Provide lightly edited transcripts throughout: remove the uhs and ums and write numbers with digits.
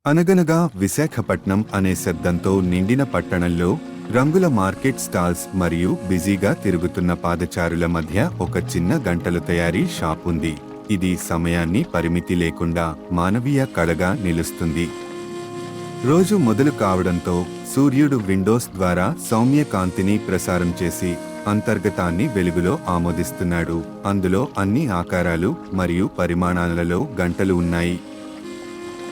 అనగనగా విశాఖపట్నం అనే శబ్దంతో నిండిన పట్టణంలో రంగుల మార్కెట్ స్టాల్స్ మరియు బిజీగా తిరుగుతున్న పాదచారుల మధ్య ఒక చిన్న గంటల తయారీ షాప్ ఉంది. ఇది సమయాన్ని పరిమితి లేకుండా మానవీయ కళగా నిలుస్తుంది. రోజు మొదలు కావడంతో సూర్యుడు విండోస్ ద్వారా సౌమ్య కాంతిని ప్రసారం చేసి అంతర్గతాన్ని వెలుగులో ఆమోదిస్తున్నాడు. అందులో అన్ని ఆకారాలు మరియు పరిమాణాలలో గంటలు ఉన్నాయి.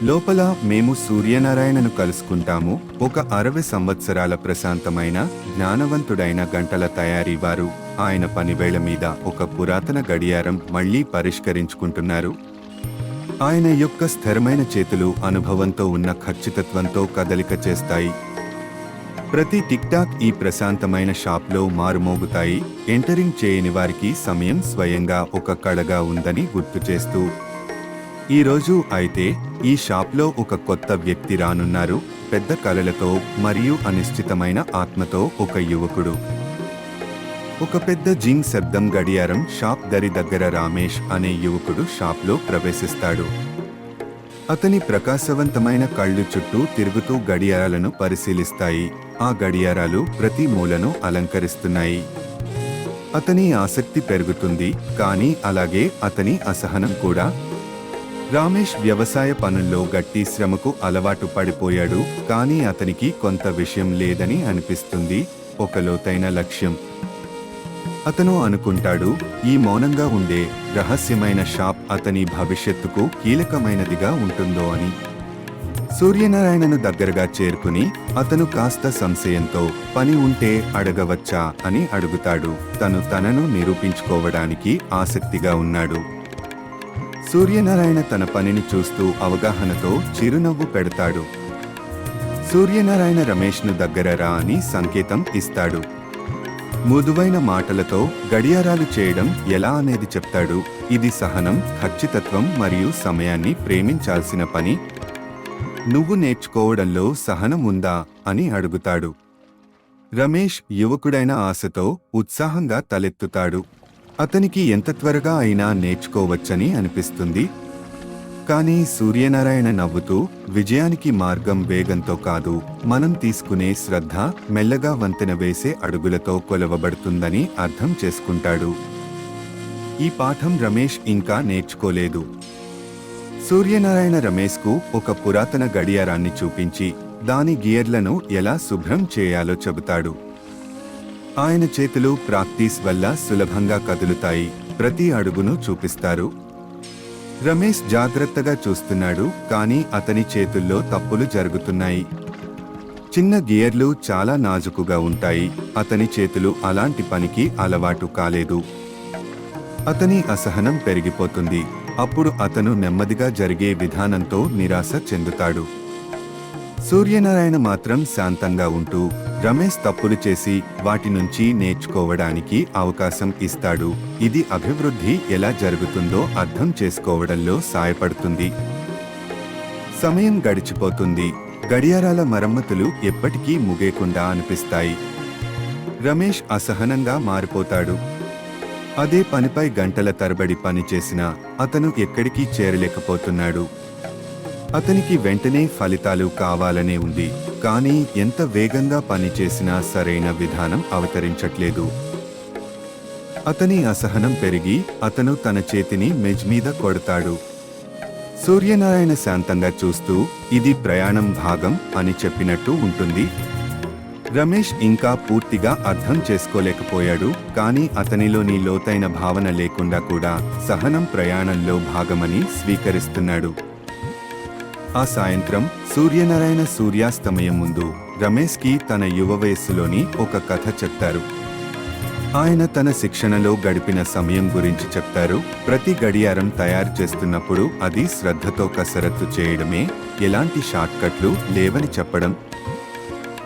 లోపల మేము సూర్యనారాయణను కలుసుకుంటాము. ఒక 60 సంవత్సరాల ప్రశాంతమైన జ్ఞానవంతుడైన గంటల తయారీవారు ఆయన పనివేళ మీద ఒక పురాతన గడియారం మళ్లీ పరిష్కరించుకుంటున్నారు. ఆయన యొక్క స్థిరమైన చేతులు అనుభవంతో ఉన్న ఖచ్చితత్వంతో కదలిక చేస్తాయి. ప్రతి టిక్ టాక్ ఈ ప్రశాంతమైన షాప్లో మారుమోగుతాయి. ఎంటరింగ్ చేయని వారికి సమయం స్వయంగా ఒక కళగా ఉందని గుర్తు చేస్తూ, ఈరోజు అయితే ఈ షాప్లో ఒక కొత్త వ్యక్తి రానున్నారు. పెద్ద కలలతో మరియు అనిశ్చితమైన ఆత్మతో ఒక యువకుడు. ఒక పెద్ద జింగ్ శబ్దం గడియారం షాప్ దరి దగ్గర రమేష్ అనే యువకుడు షాప్లో ప్రవేశిస్తాడు. అతని ప్రకాశవంతమైన కళ్ళు చుట్టూ తిరుగుతూ గడియారాలను పరిశీలిస్తాయి. ఆ గడియారాలు ప్రతి మూలను అలంకరిస్తున్నాయి. అతని ఆసక్తి పెరుగుతుంది, కానీ అలాగే అతని అసహనం కూడా. రమేష్ వ్యవసాయ పనుల్లో గట్టి శ్రమకు అలవాటు పడిపోయాడు, కానీ అతనికి కొంత విషయం లేదని అనిపిస్తుంది, ఒక లోతైన లక్ష్యం. అతను అనుకుంటాడు, ఈ మౌనంగా ఉండే రహస్యమైన షాప్ అతని భవిష్యత్తుకు కీలకమైనదిగా ఉంటుందో అని. సూర్యనారాయణను దగ్గరగా చేరుకుని అతను కాస్త సంశయంతో, పని ఉంటే అడగవచ్చా అని అడుగుతాడు. తనను నిరూపించుకోవడానికి ఆసక్తిగా ఉన్నాడు. సూర్యనారాయణ తన పనిని చూస్తూ అవగాహనతో చిరునవ్వు పెడతాడు. సూర్యనారాయణ రమేష్ను దగ్గర రా అని సంకేతం ఇస్తాడు. మృదువైన మాటలతో గడియారాలు చేయడం ఎలా అనేది చెప్తాడు. ఇది సహనం, ఖచ్చితత్వం మరియు సమయాన్ని ప్రేమించాల్సిన పని. నువ్వు నేర్చుకోవడంలో సహనం ఉందా అని అడుగుతాడు. రమేష్ యువకుడైన ఆశతో ఉత్సాహంగా తలెత్తుతాడు. అతనికి ఎంత త్వరగా అయినా నేర్చుకోవచ్చని అనిపిస్తుంది. కానీ సూర్యనారాయణ నవ్వుతూ, విజయానికి మార్గం వేగంతో కాదు, మనం తీసుకునే శ్రద్ధ, మెల్లగా వంతెన వేసే అడుగులతో కొలవబడుతుందని అర్థం చేసుకుంటాడు. ఈ పాఠం రమేష్ ఇంకా నేర్చుకోలేదు. సూర్యనారాయణ రమేష్కు ఒక పురాతన గడియారాన్ని చూపించి దాని గియర్లను ఎలా శుభ్రం చేయాలో చెబుతాడు. ఆయన చేతులు ప్రాక్టీస్ వల్ల సులభంగా కదులుతాయి. ప్రతి అడుగును చూపిస్తారు. రమేష్ జాగ్రత్తగా చూస్తున్నాడు, కానీ అతని చేతుల్లో తప్పులు జరుగుతున్నాయి. చిన్న గియర్లు చాలా నాజుకుగా ఉంటాయి. అతని చేతులు అలాంటి పనికి అలవాటు కాలేదు. అతని అసహనం పెరిగిపోతుంది. అప్పుడు అతను నెమ్మదిగా జరిగే విధానంతో నిరాశ చెందుతాడు. సూర్యనారాయణ మాత్రం శాంతంగా ఉంటూ రమేష్ తప్పులు చేసి వాటి నుంచి నేర్చుకోవడానికి అవకాశం ఇస్తాడు. ఇది అభివృద్ధి ఎలా జరుగుతుందో అర్థం చేసుకోవడంలో సాయపడుతుంది. సమయం గడిచిపోతుంది. గడియారాల మరమ్మతులు ఎప్పటికీ ముగియకుండా అనిపిస్తాయి. రమేష్ అసహనంగా మారిపోతాడు. అదే పనిపై గంటల తరబడి పనిచేసినా అతను ఎక్కడికి చేరలేకపోతున్నాడు. అతనికి వెంటనే ఫలితాలు కావాలనే ఉంది, కానీ ఎంత వేగంగా పనిచేసినా సరైన విధానం అవతరించట్లేదు. అతని అసహనం పెరిగి అతను తన చేతిని మెజ్ మీద కొడతాడు. సూర్యనారాయణ శాంతంగా చూస్తూ, ఇది ప్రయాణం భాగం అని చెప్పినట్టు ఉంటుంది. రమేష్ ఇంకా పూర్తిగా అర్థం చేసుకోలేకపోయాడు, కానీ అతనిలోని లోతైన భావన లేకుండా కూడా సహనం ప్రయాణంలో భాగమని స్వీకరిస్తున్నాడు. ఆ సాయంత్రం సూర్యనారాయణ సూర్యాస్తమయం ముందు రమేష్కి తన యువ వయస్సులోని ఒక కథ చెప్తారు. ఆయన తన శిక్షణలో గడిపిన సమయం గురించి చెప్తారు. ప్రతి గడియారం తయారు చేస్తున్నప్పుడు అది శ్రద్ధతో కసరత్తు చేయడమే, ఎలాంటి షార్ట్కట్లు లేవని చెప్పడం.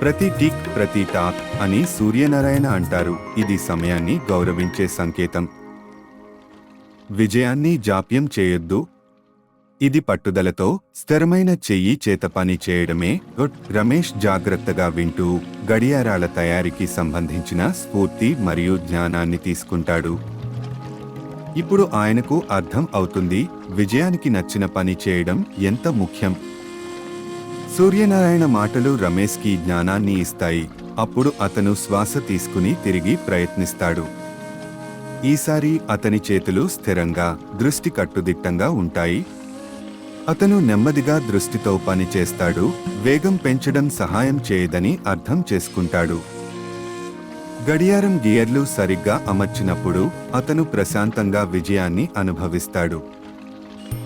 ప్రతి టిక్, ప్రతి టాక్ అని సూర్యనారాయణ అంటారు. ఇది సమయాన్ని గౌరవించే సంకేతం. విజయాన్ని జాప్యం చేయొద్దు. ఇది పట్టుదలతో స్థిరమైన చెయ్యి చేత పని చేయడమే. రమేష్ జాగ్రత్తగా వింటూ గడియారాల తయారీకి సంబంధించిన స్ఫూర్తి మరియు జ్ఞానాన్ని తీసుకుంటాడు. ఇప్పుడు ఆయనకు అర్థం అవుతుంది, విజయానికి నచ్చిన పని చేయడం ఎంత ముఖ్యం. సూర్యనారాయణ మాటలు రమేష్కి జ్ఞానాన్ని ఇస్తాయి. అప్పుడు అతను శ్వాస తీసుకుని తిరిగి ప్రయత్నిస్తాడు. ఈసారి అతని చేతులు స్థిరంగా, దృష్టి కట్టుదిట్టంగా ఉంటాయి. అతను నెమ్మదిగా దృష్టితో పని చేస్తాడు. వేగం పెంచడం సహాయం చేయదని అర్థం చేసుకుంటాడు. గడియారం గియర్లు సరిగ్గా అమర్చినప్పుడు అతను ప్రశాంతంగా విజయాన్ని అనుభవిస్తాడు.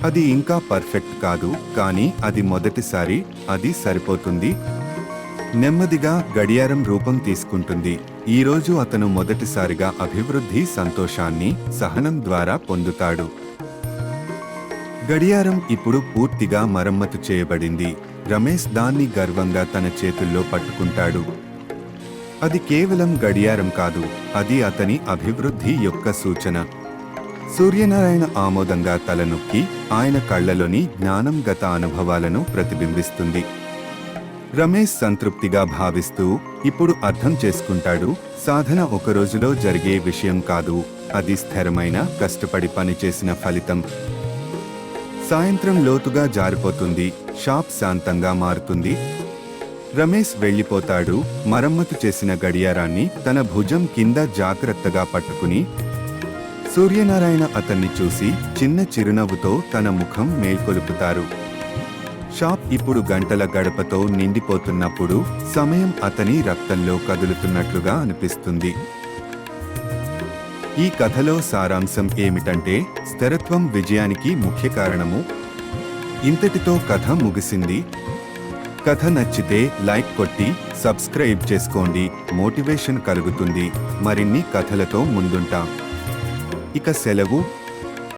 అది ఇంకా పర్ఫెక్ట్ కాదు, కానీ అది మొదటిసారి. అది సరిపోతుంది. నెమ్మదిగా గడియారం రూపం తీసుకుంటుంది. ఈరోజు అతను మొదటిసారిగా అభివృద్ధి, సంతోషాన్ని, సహనం ద్వారా పొందుతాడు. గడియారం ఇప్పుడు పూర్తిగా మరమ్మతు చేయబడింది. రమేష్ దాన్ని గర్వంగా తన చేతుల్లో పట్టుకుంటాడు. అది కేవలం గడియారం కాదు, అది అతని అభివృద్ధి యొక్క సూచన. సూర్యనారాయణ ఆమోదంగా తలనొక్కి ఆయన కళ్ళలోని జ్ఞానం గత అనుభవాలను ప్రతిబింబిస్తుంది. రమేష్ సంతృప్తిగా భావిస్తూ ఇప్పుడు అర్థం చేసుకుంటాడు, సాధన ఒక రోజులో జరిగే విషయం కాదు, అది స్థిరమైన, కష్టపడి పనిచేసిన ఫలితం. సాయంత్రం లోతుగా జారిపోతుంది. షాప్ శాంతంగా మారుతుంది. రమేష్ వెళ్ళిపోతాడు. మరమ్మతు చేసిన గడియారాన్ని తన భుజం కింద జాగ్రత్తగా పట్టుకుని సూర్యనారాయణ అతన్ని చూసి చిన్న చిరునవ్వుతో తన ముఖం మేల్కొలుపుతారు. షాప్ ఇప్పుడు గంటల గడపతో నిండిపోతున్నప్పుడు సమయం అతని రక్తంలో కదులుతున్నట్లుగా అనిపిస్తుంది. ఈ కథలో సారాంశం ఏమిటంటే, స్థిరత్వం విజయానికి ముఖ్య కారణము. ఇంతటితో కథ ముగిసింది. కథ నచ్చితే లైక్ కొట్టి సబ్స్క్రైబ్ చేసుకోండి. మోటివేషన్ కలుగుతుంది. మరిన్ని కథలతో ముందుంటాం. ఇక సెలవు.